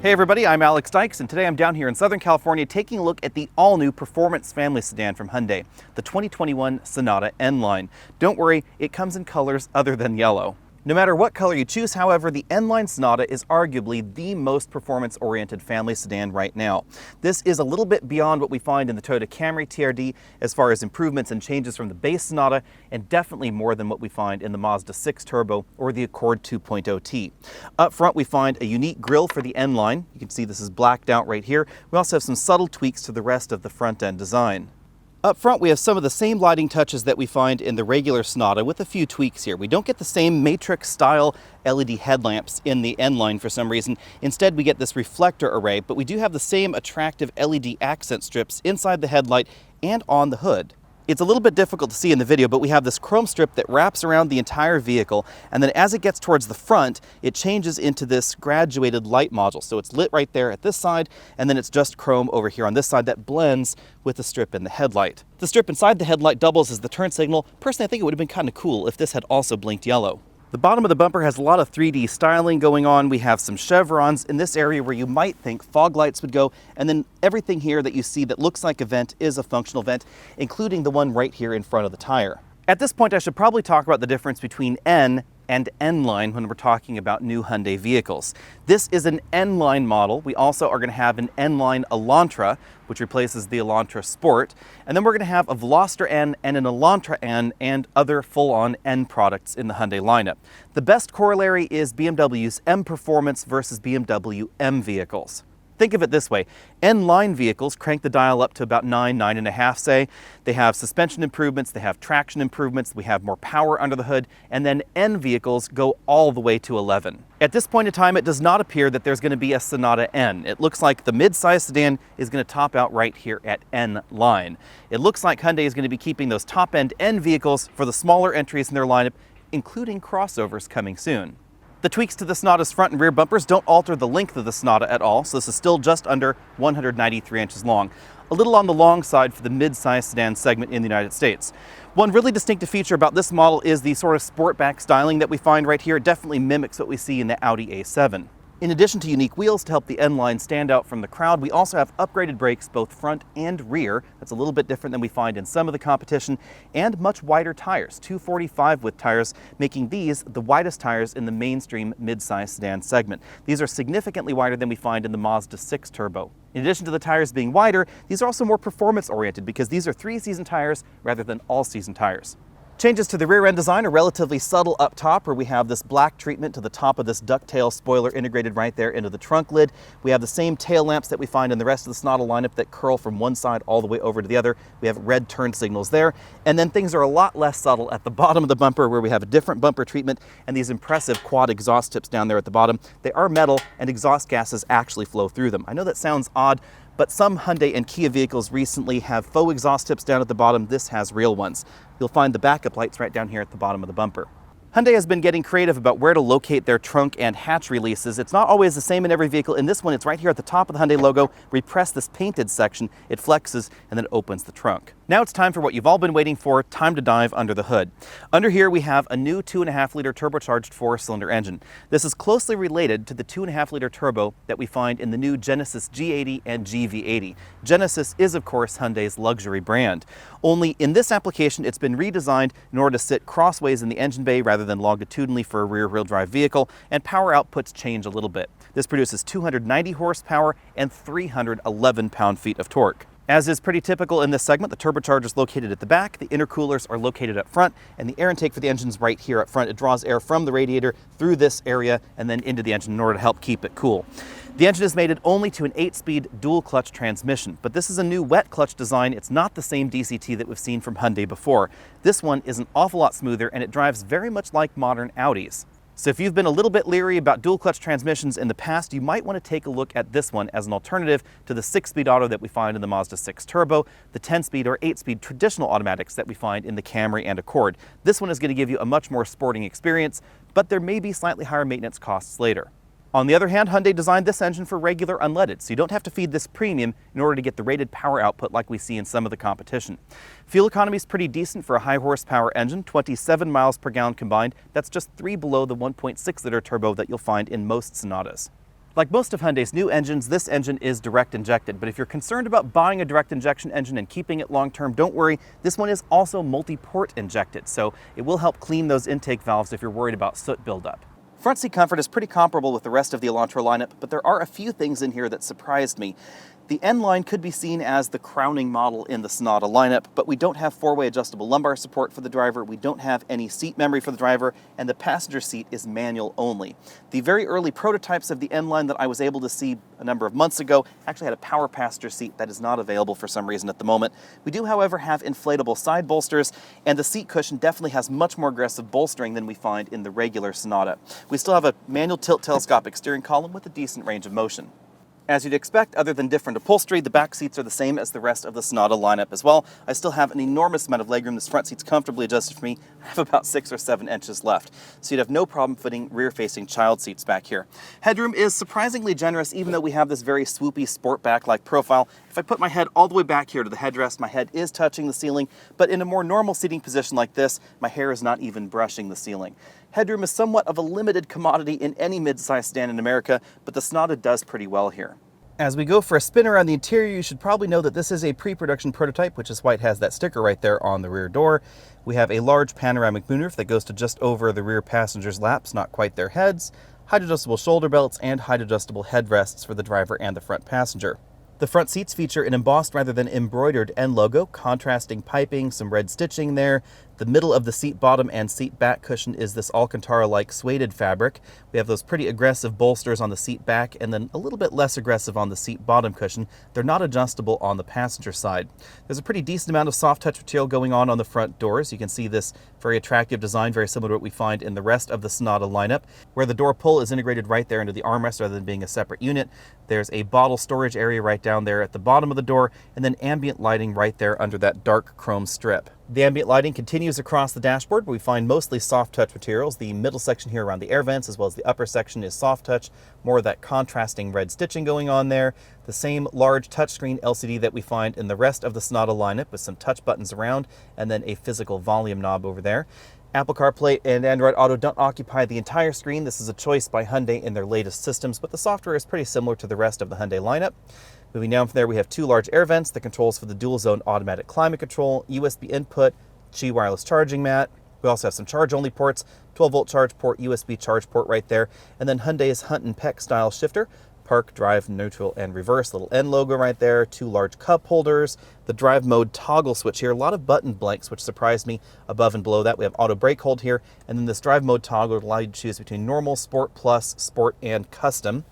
Hey everybody, I'm Alex Dykes, and today I'm down here in Southern California taking a look at the all-new performance family sedan from Hyundai, the 2021 Sonata N-Line. Don't worry, it comes in colors other than yellow. No matter what color you choose, however, the N-Line Sonata is arguably the most performance-oriented family sedan right now. This is a little bit beyond what we find in the Toyota Camry TRD as far as improvements and changes from the base Sonata, and definitely more than what we find in the Mazda 6 Turbo or the Accord 2.0T. Up front, we find a unique grille for the N-Line. You can see this is blacked out right here. We also have some subtle tweaks to the rest of the front-end design. Up front, we have some of the same lighting touches that we find in the regular Sonata with a few tweaks here. We don't get the same matrix-style LED headlamps in the N-Line for some reason. Instead, we get this reflector array, but we do have the same attractive LED accent strips inside the headlight and on the hood. It's a little bit difficult to see in the video, but we have this chrome strip that wraps around the entire vehicle, and then as it gets towards the front, it changes into this graduated light module. So it's lit right there at this side, and then it's just chrome over here on this side that blends with the strip in the headlight. The strip inside the headlight doubles as the turn signal. Personally, I think it would have been kind of cool if this had also blinked yellow. The bottom of the bumper has a lot of 3D styling going on. We have some chevrons in this area where you might think fog lights would go, and then everything here that you see that looks like a vent is a functional vent, including the one right here in front of the tire. At this point, I should probably talk about the difference between N and N-Line when we're talking about new Hyundai vehicles. This is an N-Line model. We also are going to have an N-Line Elantra, which replaces the Elantra Sport. And then we're going to have a Veloster N and an Elantra N and other full-on N products in the Hyundai lineup. The best corollary is BMW's M Performance versus BMW M vehicles. Think of it this way, N-Line vehicles crank the dial up to about 9.5, say. They have suspension improvements, they have traction improvements, we have more power under the hood, and then N vehicles go all the way to 11. At this point in time, it does not appear that there's going to be a Sonata N. It looks like the mid-size sedan is going to top out right here at N-Line. It looks like Hyundai is going to be keeping those top-end N vehicles for the smaller entries in their lineup, including crossovers coming soon. The tweaks to the Sonata's front and rear bumpers don't alter the length of the Sonata at all, so this is still just under 193 inches long. A little on the long side for the mid-size sedan segment in the United States. One really distinctive feature about this model is the sort of sportback styling that we find right here. It definitely mimics what we see in the Audi A7. In addition to unique wheels to help the N-Line stand out from the crowd, we also have upgraded brakes both front and rear. That's a little bit different than we find in some of the competition, and much wider tires, 245 width tires, making these the widest tires in the mainstream mid-size sedan segment. These are significantly wider than we find in the Mazda 6 Turbo. In addition to the tires being wider, these are also more performance-oriented because these are 3-season tires rather than all-season tires. Changes to the rear end design are relatively subtle up top, where we have this black treatment to the top of this ducktail spoiler integrated right there into the trunk lid. We have the same tail lamps that we find in the rest of the Sonata lineup that curl from one side all the way over to the other. We have red turn signals there. And then things are a lot less subtle at the bottom of the bumper, where we have a different bumper treatment and these impressive quad exhaust tips down there at the bottom. They are metal and exhaust gases actually flow through them. I know that sounds odd, but some Hyundai and Kia vehicles recently have faux exhaust tips down at the bottom. This has real ones. You'll find the backup lights right down here at the bottom of the bumper. Hyundai has been getting creative about where to locate their trunk and hatch releases. It's not always the same in every vehicle. In this one, it's right here at the top of the Hyundai logo. We press this painted section, it flexes, and then it opens the trunk. Now it's time for what you've all been waiting for, time to dive under the hood. Under here, we have a new 2.5-liter turbocharged 4-cylinder engine. This is closely related to the 2.5-liter turbo that we find in the new Genesis G80 and GV80. Genesis is, of course, Hyundai's luxury brand. Only in this application, it's been redesigned in order to sit crossways in the engine bay rather than longitudinally for a rear-wheel drive vehicle, and power outputs change a little bit. This produces 290 horsepower and 311 pound-feet of torque. As is pretty typical in this segment, the turbocharger is located at the back, the intercoolers are located up front, and the air intake for the engine is right here up front. It draws air from the radiator through this area and then into the engine in order to help keep it cool. The engine is mated only to an 8-speed dual-clutch transmission, but this is a new wet clutch design. It's not the same DCT that we've seen from Hyundai before. This one is an awful lot smoother, and it drives very much like modern Audis. So if you've been a little bit leery about dual clutch transmissions in the past, you might want to take a look at this one as an alternative to the 6-speed auto that we find in the Mazda 6 Turbo, the 10-speed or 8-speed traditional automatics that we find in the Camry and Accord. This one is going to give you a much more sporting experience, but there may be slightly higher maintenance costs later. On the other hand, Hyundai designed this engine for regular unleaded, so you don't have to feed this premium in order to get the rated power output like we see in some of the competition. Fuel economy is pretty decent for a high horsepower engine, 27 miles per gallon combined. That's just 3 below the 1.6-liter turbo that you'll find in most Sonatas. Like most of Hyundai's new engines, this engine is direct injected, but if you're concerned about buying a direct injection engine and keeping it long term, don't worry, this one is also multi-port injected, so it will help clean those intake valves if you're worried about soot buildup. Front seat comfort is pretty comparable with the rest of the Elantra lineup, but there are a few things in here that surprised me. The N-Line could be seen as the crowning model in the Sonata lineup, but we don't have four-way adjustable lumbar support for the driver, we don't have any seat memory for the driver, and the passenger seat is manual only. The very early prototypes of the N-Line that I was able to see a number of months ago actually had a power passenger seat that is not available for some reason at the moment. We do, however, have inflatable side bolsters, and the seat cushion definitely has much more aggressive bolstering than we find in the regular Sonata. We still have a manual tilt telescopic steering column with a decent range of motion. As you'd expect, other than different upholstery, the back seats are the same as the rest of the Sonata lineup as well. I still have an enormous amount of legroom. This front seat's comfortably adjusted for me. I have about 6 or 7 inches left, so you'd have no problem fitting rear-facing child seats back here. Headroom is surprisingly generous, even though we have this very swoopy sport back-like profile. If I put my head all the way back here to the headrest, my head is touching the ceiling, but in a more normal seating position like this, my hair is not even brushing the ceiling. Headroom is somewhat of a limited commodity in any mid-size sedan in America, but the Sonata does pretty well here. As we go for a spin around the interior, you should probably know that this is a pre-production prototype, which is why it has that sticker right there on the rear door. We have a large panoramic moonroof that goes to just over the rear passengers' laps, not quite their heads, height-adjustable shoulder belts, and height-adjustable headrests for the driver and the front passenger. The front seats feature an embossed rather than embroidered N logo, contrasting piping, some red stitching there. The middle of the seat bottom and seat back cushion is this Alcantara-like suede fabric. We have those pretty aggressive bolsters on the seat back and then a little bit less aggressive on the seat bottom cushion. They're not adjustable on the passenger side. There's a pretty decent amount of soft touch material going on the front doors. You can see this very attractive design, very similar to what we find in the rest of the Sonata lineup, where the door pull is integrated right there into the armrest rather than being a separate unit. There's a bottle storage area right down there at the bottom of the door, and then ambient lighting right there under that dark chrome strip. The ambient lighting continues across the dashboard, but we find mostly soft touch materials. The middle section here around the air vents, as well as the upper section, is soft touch, more of that contrasting red stitching going on there. The same large touchscreen LCD that we find in the rest of the Sonata lineup, with some touch buttons around, and then a physical volume knob over there. Apple CarPlay and Android Auto don't occupy the entire screen. This is a choice by Hyundai in their latest systems, but the software is pretty similar to the rest of the Hyundai lineup. Moving down from there, we have 2 large air vents, the controls for the dual-zone automatic climate control, USB input, Qi wireless charging mat. We also have some charge-only ports, 12-volt charge port, USB charge port right there, and then Hyundai's Hunt and Peck style shifter, park, drive, neutral, and reverse. Little N logo right there, 2 large cup holders, the drive mode toggle switch here, a lot of button blanks, which surprised me. Above and below that, we have auto brake hold here, and then this drive mode toggle will allow you to choose between normal, sport plus, sport, and custom.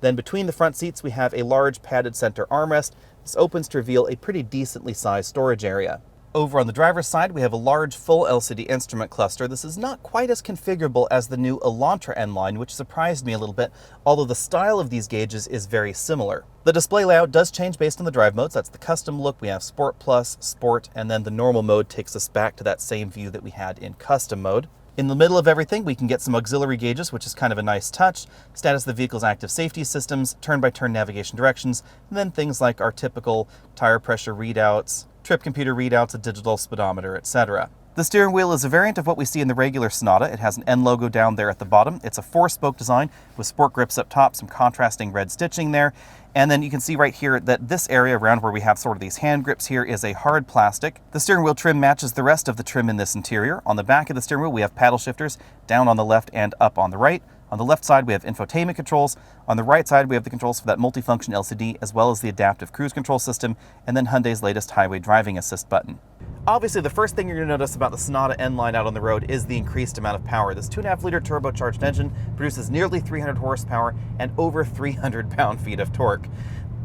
Then between the front seats, we have a large padded center armrest. This opens to reveal a pretty decently sized storage area. Over on the driver's side, we have a large full LCD instrument cluster. This is not quite as configurable as the new Elantra N-Line, which surprised me a little bit, although the style of these gauges is very similar. The display layout does change based on the drive modes. That's the custom look. We have Sport Plus, Sport, and then the normal mode takes us back to that same view that we had in custom mode. In the middle of everything, we can get some auxiliary gauges, which is kind of a nice touch, status of the vehicle's active safety systems, turn-by-turn navigation directions, and then things like our typical tire pressure readouts, trip computer readouts, a digital speedometer, etc. The steering wheel is a variant of what we see in the regular Sonata. It has an N logo down there at the bottom. It's a 4-spoke design with sport grips up top, some contrasting red stitching there. And then you can see right here that this area around where we have sort of these hand grips here is a hard plastic. The steering wheel trim matches the rest of the trim in this interior. On the back of the steering wheel, we have paddle shifters down on the left and up on the right. On the left side, we have infotainment controls. On the right side, we have the controls for that multifunction LCD, as well as the adaptive cruise control system, and then Hyundai's latest highway driving assist button. Obviously, the first thing you're going to notice about the Sonata N-Line out on the road is the increased amount of power. This 2.5-liter turbocharged engine produces nearly 300 horsepower and over 300 pound-feet of torque.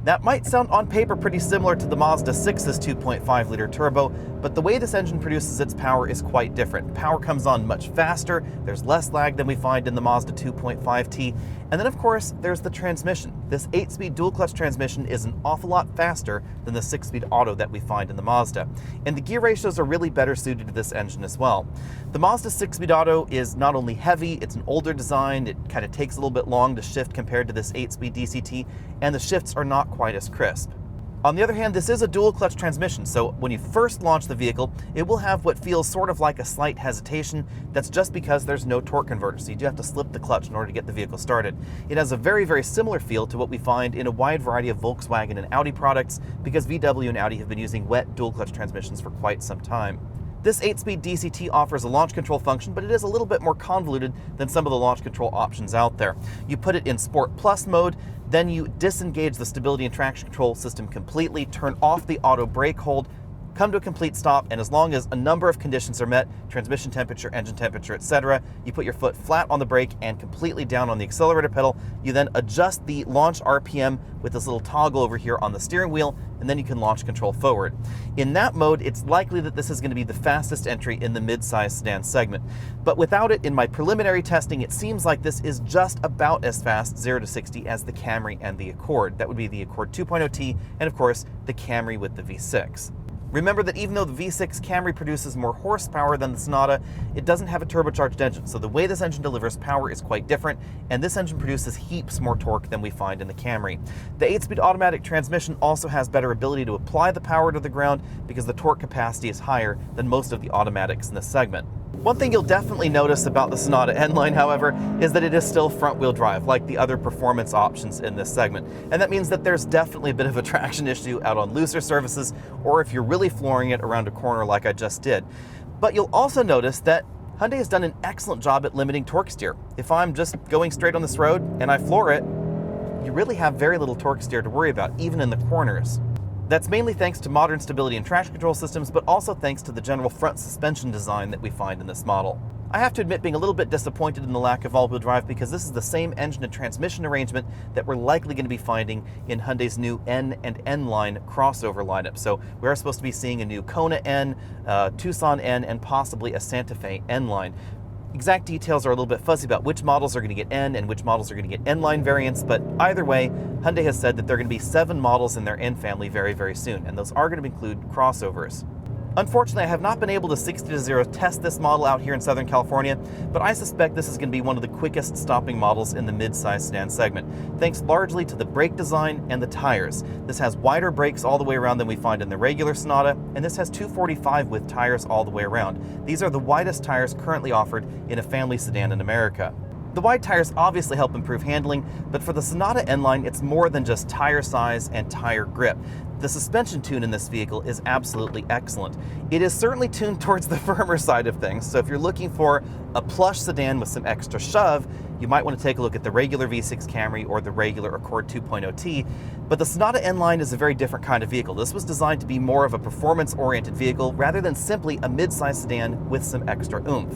That might sound on paper pretty similar to the Mazda 6's 2.5-liter turbo, but the way this engine produces its power is quite different. Power comes on much faster, there's less lag than we find in the Mazda 2.5T, and then of course there's the transmission. This 8-speed dual-clutch transmission is an awful lot faster than the 6-speed auto that we find in the Mazda, and the gear ratios are really better suited to this engine as well. The Mazda 6-speed auto is not only heavy, it's an older design, it kind of takes a little bit long to shift compared to this 8-speed DCT, and the shifts are not quite as crisp. On the other hand, this is a dual clutch transmission, so when you first launch the vehicle, it will have what feels sort of like a slight hesitation. That's just because there's no torque converter, so you do have to slip the clutch in order to get the vehicle started. It has a very, very similar feel to what we find in a wide variety of Volkswagen and Audi products, because VW and Audi have been using wet dual clutch transmissions for quite some time. This 8-speed DCT offers a launch control function, but it is a little bit more convoluted than some of the launch control options out there. You put it in Sport Plus mode, then you disengage the stability and traction control system completely, turn off the auto brake hold, come to a complete stop, and as long as a number of conditions are met, transmission temperature, engine temperature, etc., you put your foot flat on the brake and completely down on the accelerator pedal. You then adjust the launch RPM with this little toggle over here on the steering wheel, and then you can launch control forward. In that mode, it's likely that this is going to be the fastest entry in the mid-size sedan segment. But without it, in my preliminary testing, it seems like this is just about as fast 0 to 60 as the Camry and the Accord. That would be the Accord 2.0T and of course the Camry with the V6. Remember that even though the V6 Camry produces more horsepower than the Sonata, it doesn't have a turbocharged engine, so the way this engine delivers power is quite different, and this engine produces heaps more torque than we find in the Camry. The 8-speed automatic transmission also has better ability to apply the power to the ground because the torque capacity is higher than most of the automatics in this segment. One thing you'll definitely notice about the Sonata N-Line, however, is that it is still front-wheel drive, like the other performance options in this segment. And that means that there's definitely a bit of a traction issue out on looser surfaces, or if you're really flooring it around a corner like I just did. But you'll also notice that Hyundai has done an excellent job at limiting torque steer. If I'm just going straight on this road and I floor it, you really have very little torque steer to worry about, even in the corners. That's mainly thanks to modern stability and traction control systems, but also thanks to the general front suspension design that we find in this model. I have to admit being a little bit disappointed in the lack of all-wheel drive, because this is the same engine and transmission arrangement that we're likely going to be finding in Hyundai's new N and N-Line crossover lineup. So we are supposed to be seeing a new Kona N, Tucson N, and possibly a Santa Fe N-Line. Exact details are a little bit fuzzy about which models are going to get N and which models are going to get N-Line variants, but either way, Hyundai has said that there are going to be 7 models in their N family very, very soon, and those are going to include crossovers. Unfortunately, I have not been able to 60-0 test this model out here in Southern California, but I suspect this is going to be one of the quickest stopping models in the mid-size sedan segment, thanks largely to the brake design and the tires. This has wider brakes all the way around than we find in the regular Sonata, and this has 245 width tires all the way around. These are the widest tires currently offered in a family sedan in America. The wide tires obviously help improve handling, but for the Sonata N-Line, it's more than just tire size and tire grip. The suspension tune in this vehicle is absolutely excellent. It is certainly tuned towards the firmer side of things, so if you're looking for a plush sedan with some extra shove, you might want to take a look at the regular V6 Camry or the regular Accord 2.0T, but the Sonata N-Line is a very different kind of vehicle. This was designed to be more of a performance-oriented vehicle rather than simply a mid-size sedan with some extra oomph.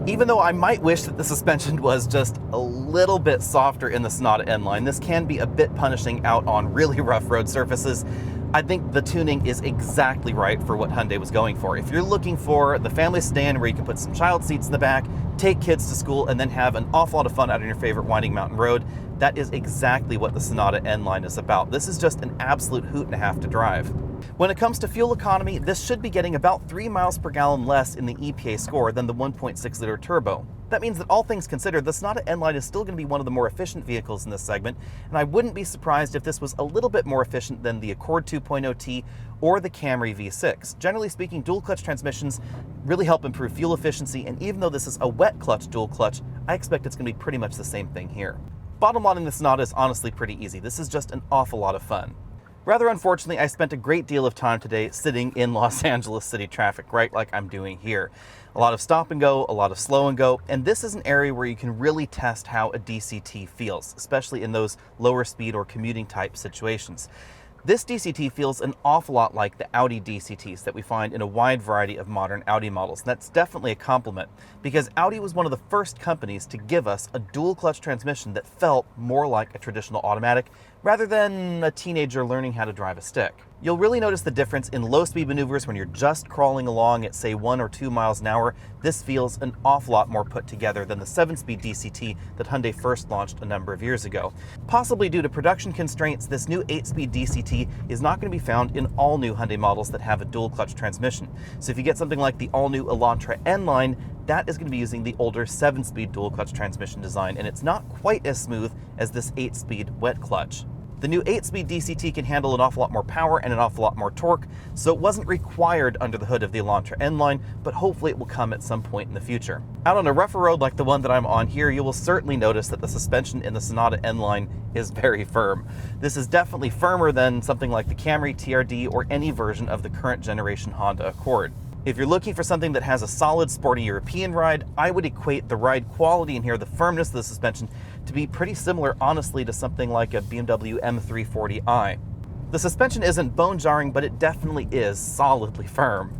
Even though I might wish that the suspension was just a little bit softer in the Sonata N-Line, this can be a bit punishing out on really rough road surfaces. I think the tuning is exactly right for what Hyundai was going for. If you're looking for the family sedan where you can put some child seats in the back, take kids to school, and then have an awful lot of fun out on your favorite winding mountain road, that is exactly what the Sonata N-Line is about. This is just an absolute hoot and a half to drive. When it comes to fuel economy, this should be getting about 3 miles per gallon less in the EPA score than the 1.6-liter turbo. That means that all things considered, the Sonata N-Line is still going to be one of the more efficient vehicles in this segment, and I wouldn't be surprised if this was a little bit more efficient than the Accord 2.0T or the Camry V6. Generally speaking, dual clutch transmissions really help improve fuel efficiency, and even though this is a wet clutch dual clutch, I expect it's going to be pretty much the same thing here. Bottom line in the Sonata is honestly pretty easy. This is just an awful lot of fun. Rather unfortunately, I spent a great deal of time today sitting in Los Angeles city traffic, right like I'm doing here. A lot of stop and go, a lot of slow and go, and this is an area where you can really test how a DCT feels, especially in those lower speed or commuting type situations. This DCT feels an awful lot like the Audi DCTs that we find in a wide variety of modern Audi models. And that's definitely a compliment, because Audi was one of the first companies to give us a dual clutch transmission that felt more like a traditional automatic rather than a teenager learning how to drive a stick. You'll really notice the difference in low-speed maneuvers when you're just crawling along at, say, 1 or 2 miles an hour. This feels an awful lot more put together than the 7-speed DCT that Hyundai first launched a number of years ago. Possibly due to production constraints, this new 8-speed DCT is not going to be found in all new Hyundai models that have a dual-clutch transmission. So if you get something like the all-new Elantra N-Line, that is going to be using the older 7-speed dual-clutch transmission design, and it's not quite as smooth as this 8-speed wet clutch. The new 8-speed DCT can handle an awful lot more power and an awful lot more torque, so it wasn't required under the hood of the Sonata N-LIne, but hopefully it will come at some point in the future. Out on a rougher road like the one that I'm on here, you will certainly notice that the suspension in the Sonata N-LIne is very firm. This is definitely firmer than something like the Camry TRD or any version of the current generation Honda Accord. If you're looking for something that has a solid, sporty European ride, I would equate the ride quality in here, the firmness of the suspension, to be pretty similar, honestly, to something like a BMW M340i. The suspension isn't bone-jarring, but it definitely is solidly firm.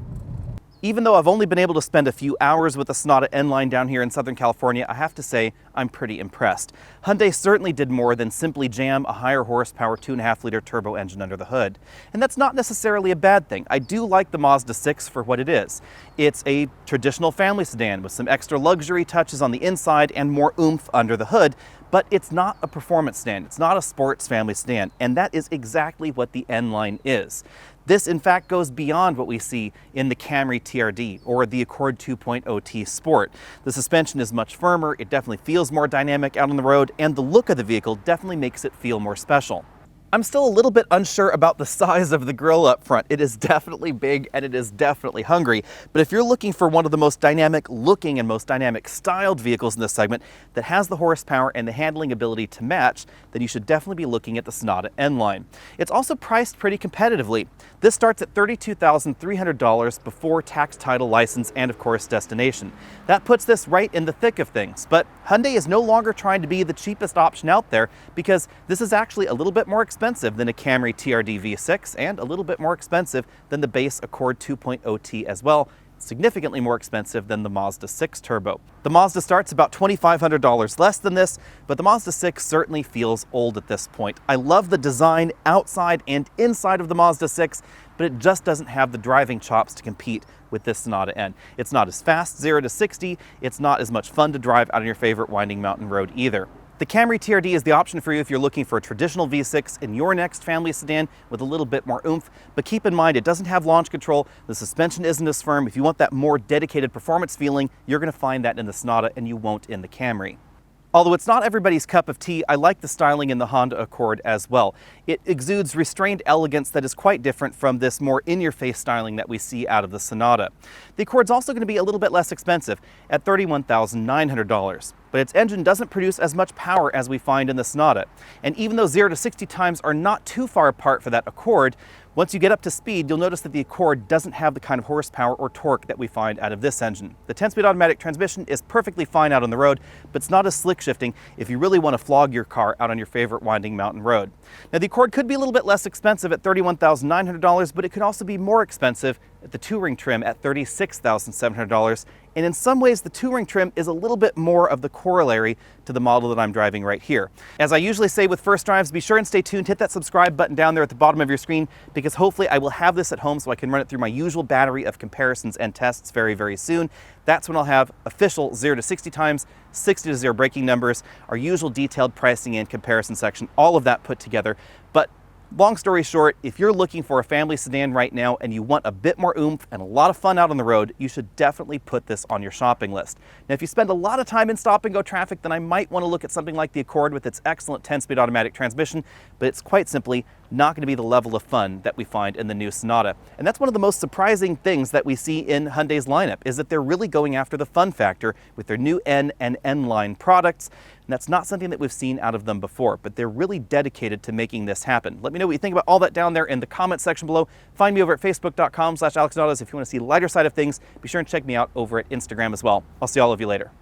Even though I've only been able to spend a few hours with the Sonata N-LIne down here in Southern California, I have to say I'm pretty impressed. Hyundai certainly did more than simply jam a higher horsepower 2.5-liter turbo engine under the hood. And that's not necessarily a bad thing. I do like the Mazda 6 for what it is. It's a traditional family sedan with some extra luxury touches on the inside and more oomph under the hood, but it's not a performance sedan. It's not a sports family sedan, and that is exactly what the N-LIne is. This, in fact, goes beyond what we see in the Camry TRD or the Accord 2.0T Sport. The suspension is much firmer, it definitely feels more dynamic out on the road, and the look of the vehicle definitely makes it feel more special. I'm still a little bit unsure about the size of the grille up front. It is definitely big and it is definitely hungry, but if you're looking for one of the most dynamic looking and most dynamic styled vehicles in this segment that has the horsepower and the handling ability to match, then you should definitely be looking at the Sonata N-LIne. It's also priced pretty competitively. This starts at $32,300 before tax, title, license, and of course destination. That puts this right in the thick of things, but Hyundai is no longer trying to be the cheapest option out there because this is actually a little bit more expensive than a Camry TRD V6 and a little bit more expensive than the base Accord 2.0T as well, significantly more expensive than the Mazda 6 Turbo. The Mazda starts about $2,500 less than this, but the Mazda 6 certainly feels old at this point. I love the design outside and inside of the Mazda 6, but it just doesn't have the driving chops to compete with this Sonata N. It's not as fast, 0 to 60, it's not as much fun to drive out on your favorite winding mountain road either. The Camry TRD is the option for you if you're looking for a traditional V6 in your next family sedan with a little bit more oomph, but keep in mind it doesn't have launch control, the suspension isn't as firm. If you want that more dedicated performance feeling, you're going to find that in the Sonata and you won't in the Camry. Although it's not everybody's cup of tea, I like the styling in the Honda Accord as well. It exudes restrained elegance that is quite different from this more in-your-face styling that we see out of the Sonata. The Accord's also going to be a little bit less expensive at $31,900, but its engine doesn't produce as much power as we find in the Sonata. And even though 0 to 60 times are not too far apart for that Accord, once you get up to speed, you'll notice that the Accord doesn't have the kind of horsepower or torque that we find out of this engine. The 10-speed automatic transmission is perfectly fine out on the road, but it's not as slick shifting if you really want to flog your car out on your favorite winding mountain road. Now, the Accord could be a little bit less expensive at $31,900, but it could also be more expensive at the Touring trim at $36,700. And in some ways, the Touring trim is a little bit more of the corollary to the model that I'm driving right here. As I usually say with first drives, be sure and stay tuned. Hit that subscribe button down there at the bottom of your screen, because hopefully I will have this at home so I can run it through my usual battery of comparisons and tests very, very soon. That's when I'll have official 0 to 60 times, 60 to 0 braking numbers, our usual detailed pricing and comparison section, all of that put together. But long story short, if you're looking for a family sedan right now and you want a bit more oomph and a lot of fun out on the road, you should definitely put this on your shopping list. Now, if you spend a lot of time in stop-and-go traffic, then I might want to look at something like the Accord with its excellent 10-speed automatic transmission, but it's quite simply not going to be the level of fun that we find in the new Sonata. And that's one of the most surprising things that we see in Hyundai's lineup, is that they're really going after the fun factor with their new N and N-LIne products. And that's not something that we've seen out of them before, but they're really dedicated to making this happen. Let me know what you think about all that down there in the comment section below. Find me over at facebook.com/AlexNautas if you want to see the lighter side of things. Be sure and check me out over at Instagram as well. I'll see all of you later.